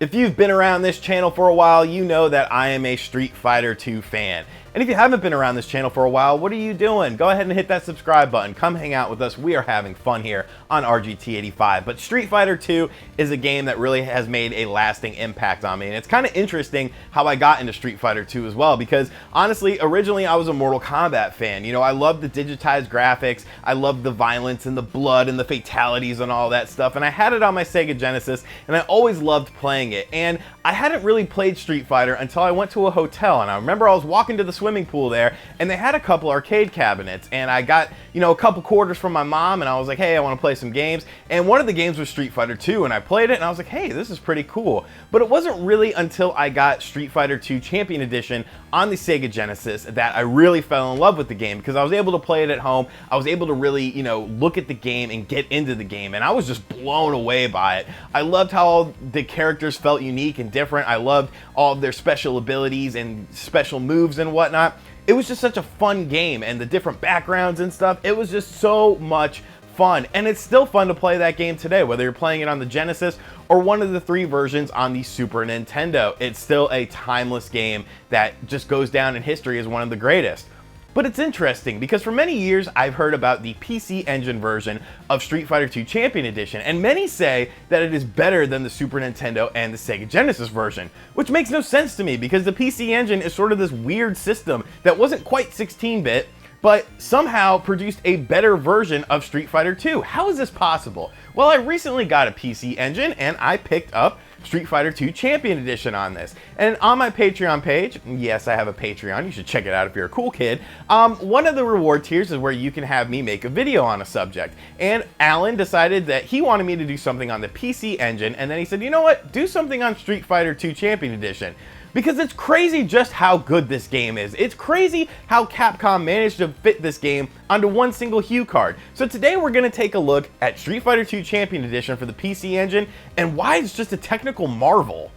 If you've been around this channel for a while, you know that I am a Street Fighter 2 fan. And if you haven't been around this channel for a while, what are you doing? Go ahead and hit that subscribe button. Come hang out with us. We are having fun here on RGT 85. But Street Fighter 2 is a game that really has made a lasting impact on me. And it's kind of interesting how I got into Street Fighter 2 as well, because honestly, originally I was a Mortal Kombat fan. You know, I loved the digitized graphics. I loved the violence and the blood and the fatalities and all that stuff. And I had it on my Sega Genesis, and I always loved playing it. And I hadn't really played Street Fighter until I went to a hotel, and I remember I was walking to the swimming pool there, and they had a couple arcade cabinets, and I got, you know, a couple quarters from my mom, and I was like, hey, I want to play some games. And one of the games was Street Fighter 2, and I played it, and I was like, hey, this is pretty cool. But it wasn't really until I got Street Fighter 2 Champion Edition on the Sega Genesis that I really fell in love with the game, because I was able to play it at home. I was able to really, you know, look at the game and get into the game, and I was just blown away by it. I loved how all the characters felt unique and different. I loved all of their special abilities and special moves and whatnot. It was just such a fun game, and the different backgrounds and stuff. It was just so much fun, and it's still fun to play that game today, whether you're playing it on the Genesis or one of the 3 versions on the Super Nintendo. It's still a timeless game that just goes down in history as one of the greatest. But it's interesting because for many years I've heard about the PC Engine version of Street Fighter 2 Champion Edition, and many say that it is better than the Super Nintendo and the Sega Genesis version, which makes no sense to me because the PC Engine is sort of this weird system that wasn't quite 16-bit, but somehow produced a better version of Street Fighter 2. How is this possible? Well, I recently got a PC Engine, and I picked up Street Fighter 2 Champion Edition on this. And on my Patreon page, yes, I have a Patreon, you should check it out if you're a cool kid, one of the reward tiers is where you can have me make a video on a subject. And Alan decided that he wanted me to do something on the PC Engine, and then he said, you know what, do something on Street Fighter 2 Champion Edition. Because it's crazy just how good this game is. It's crazy how Capcom managed to fit this game onto one single hue card. So today we're going to take a look at Street Fighter 2 Champion Edition for the PC Engine and why it's just a technical marvel.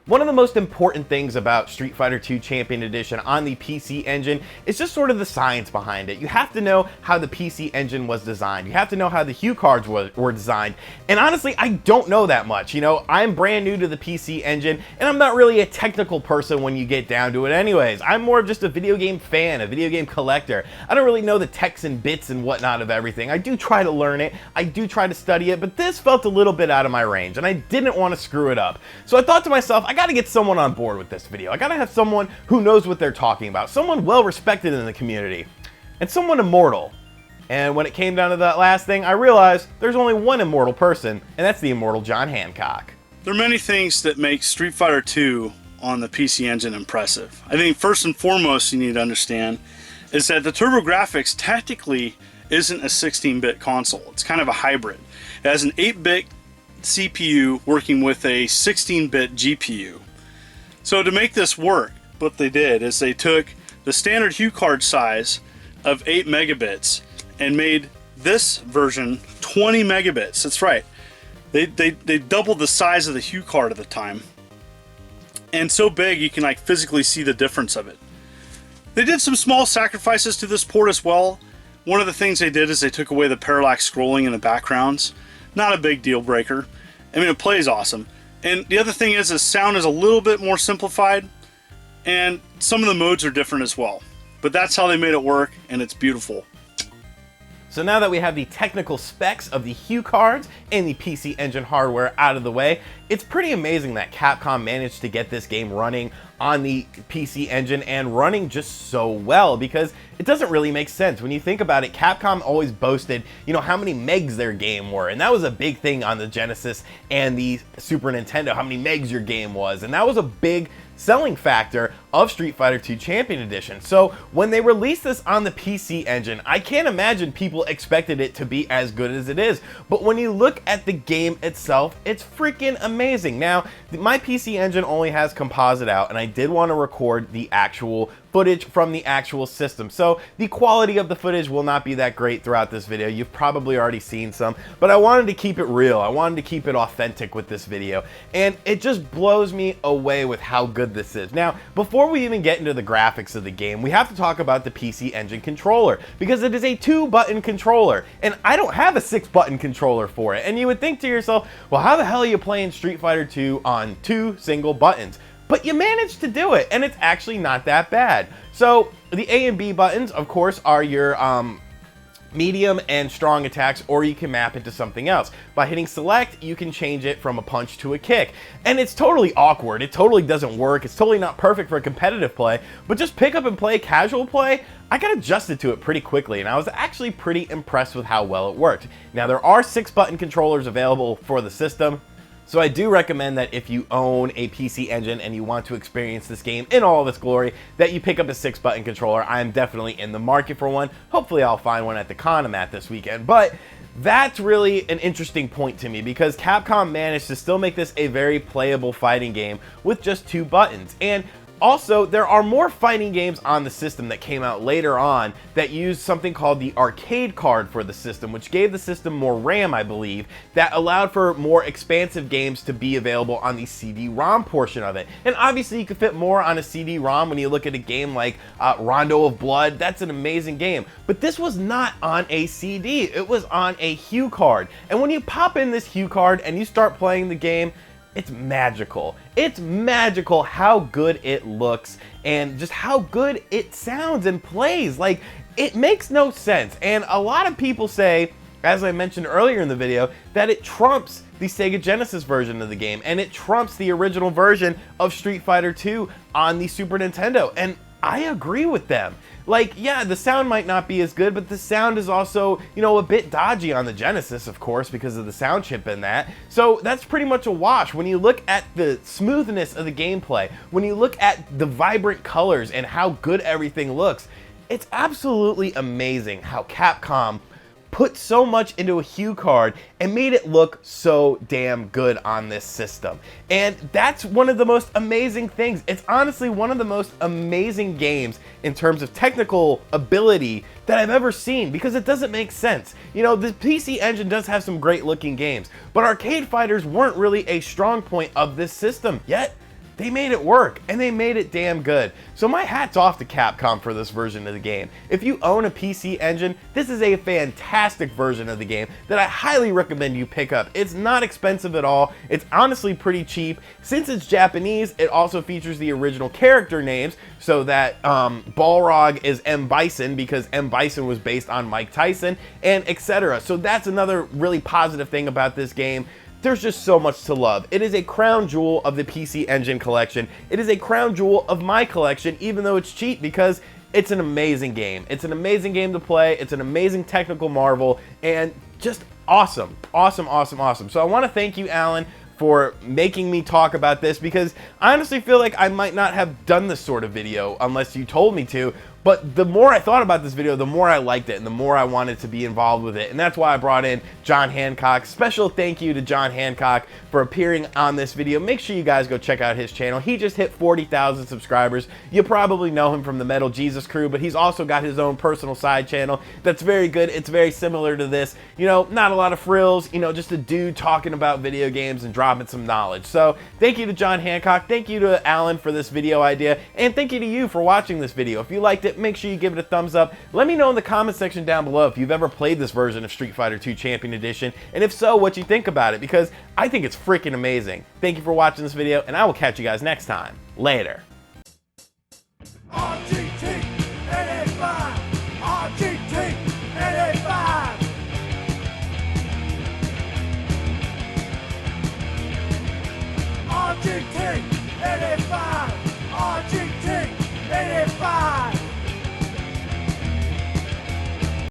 One of the most important things about Street Fighter 2 Champion Edition on the PC Engine is just sort of the science behind it. You have to know how the PC Engine was designed. You have to know how the hue cards were designed. And honestly, I don't know that much. You know, I'm brand new to the PC Engine, and I'm not really a technical person when you get down to it anyways. I'm more of just a video game fan, a video game collector. I don't really know the techs and bits and whatnot of everything. I do try to learn it. I do try to study it, but this felt a little bit out of my range, and I didn't want to screw it up. So I thought to myself, I gotta get someone on board with this video. I gotta have someone who knows what they're talking about, someone well respected in the community, and someone immortal. And when it came down to that last thing, I realized there's only one immortal person, and that's the immortal John Hancock. There are many things that make Street Fighter 2 on the PC Engine impressive. I think first and foremost you need to understand is that the TurboGrafx technically isn't a 16-bit console. It's kind of a hybrid. It has an 8-bit CPU working with a 16-bit GPU. So to make this work, what they did is they took the standard hue card size of 8 megabits and made this version 20 megabits. That's right. They doubled the size of the hue card at the time. And so big you can like physically see the difference of it. They did some small sacrifices to this port as well. One of the things they did is they took away the parallax scrolling in the backgrounds. Not a big deal breaker. I mean, it plays awesome. And the other thing is the sound is a little bit more simplified, and some of the modes are different as well. But that's how they made it work, and it's beautiful. So now that we have the technical specs of the hue cards and the PC Engine hardware out of the way, it's pretty amazing that Capcom managed to get this game running on the PC Engine and running just so well, because it doesn't really make sense. When you think about it, Capcom always boasted, you know, how many megs their game were, and that was a big thing on the Genesis and the Super Nintendo, how many megs your game was, and that was a big selling factor of Street Fighter 2 Champion Edition. So when they released this on the PC Engine, I can't imagine people expected it to be as good as it is. But when you look at the game itself, it's freaking amazing. Now, my PC Engine only has composite out, and I did want to record the actual footage from the actual system. So the quality of the footage will not be that great throughout this video. You've probably already seen some, but I wanted to keep it real. I wanted to keep it authentic with this video, and it just blows me away with how good this is. Now, before we even get into the graphics of the game, we have to talk about the PC Engine controller, because it is a 2-button controller, and I don't have a 6-button controller for it. And you would think to yourself, well, how the hell are you playing Street Fighter 2 on 2 single buttons? But you managed to do it, and it's actually not that bad. So the A and B buttons, of course, are your medium and strong attacks, or you can map it to something else. By hitting select, you can change it from a punch to a kick. And it's totally awkward. It totally doesn't work. It's totally not perfect for competitive play, but just pick up and play casual play. I got adjusted to it pretty quickly, and I was actually pretty impressed with how well it worked. Now, there are 6-button controllers available for the system, so I do recommend that if you own a PC Engine and you want to experience this game in all of its glory, that you pick up a 6-button controller. I am definitely in the market for one. Hopefully I'll find one at the con I'm at this weekend. But that's really an interesting point to me, because Capcom managed to still make this a very playable fighting game with just 2 buttons. And also, there are more fighting games on the system that came out later on that used something called the arcade card for the system, which gave the system more RAM, I believe, that allowed for more expansive games to be available on the CD-ROM portion of it. And obviously, you could fit more on a CD-ROM when you look at a game like Rondo of Blood. That's an amazing game. But this was not on a CD. It was on a Hue card. And when you pop in this Hue card and you start playing the game, it's magical. It's magical how good it looks and just how good it sounds and plays. Like, it makes no sense. And a lot of people say, as I mentioned earlier in the video, that it trumps the Sega Genesis version of the game, and it trumps the original version of Street Fighter 2 on the Super Nintendo. And I agree with them. Like, yeah, the sound might not be as good, but the sound is also, you know, a bit dodgy on the Genesis, of course, because of the sound chip in that. So that's pretty much a wash. When you look at the smoothness of the gameplay, when you look at the vibrant colors and how good everything looks, it's absolutely amazing how Capcom put so much into a Hue card and made it look so damn good on this system. And that's one of the most amazing things. It's honestly one of the most amazing games in terms of technical ability that I've ever seen, because it doesn't make sense. You know, the PC Engine does have some great looking games, but arcade fighters weren't really a strong point of this system, yet they made it work, and they made it damn good. So my hat's off to Capcom for this version of the game. If you own a PC Engine, this is a fantastic version of the game that I highly recommend you pick up. It's not expensive at all. It's honestly pretty cheap. Since it's Japanese, it also features the original character names, so that Balrog is M. Bison because M. Bison was based on Mike Tyson, and etc. So that's another really positive thing about this game. There's just so much to love. It is a crown jewel of the PC Engine collection. It is a crown jewel of my collection, even though it's cheap, because it's an amazing game. It's an amazing game to play. It's an amazing technical marvel, and just awesome. Awesome, awesome, awesome. So I want to thank you, Alan, for making me talk about this, because I honestly feel like I might not have done this sort of video unless you told me to. But the more I thought about this video, the more I liked it and the more I wanted to be involved with it. And that's why I brought in John Hancock. Special thank you to John Hancock for appearing on this video. Make sure you guys go check out his channel. He just hit 40,000 subscribers. You probably know him from the Metal Jesus crew, but he's also got his own personal side channel that's very good. It's very similar to this. You know, not a lot of frills, you know, just a dude talking about video games and dropping some knowledge. So thank you to John Hancock. Thank you to Alan for this video idea. And thank you to you for watching this video. If you liked it, make sure you give it a thumbs up. Let me know in the comment section down below if you've ever played this version of Street Fighter 2 Champion Edition, and if so, what you think about it, because I think it's freaking amazing. Thank you for watching this video, and I will catch you guys next time. Later. RGT 85, RGT 85. RGT 85.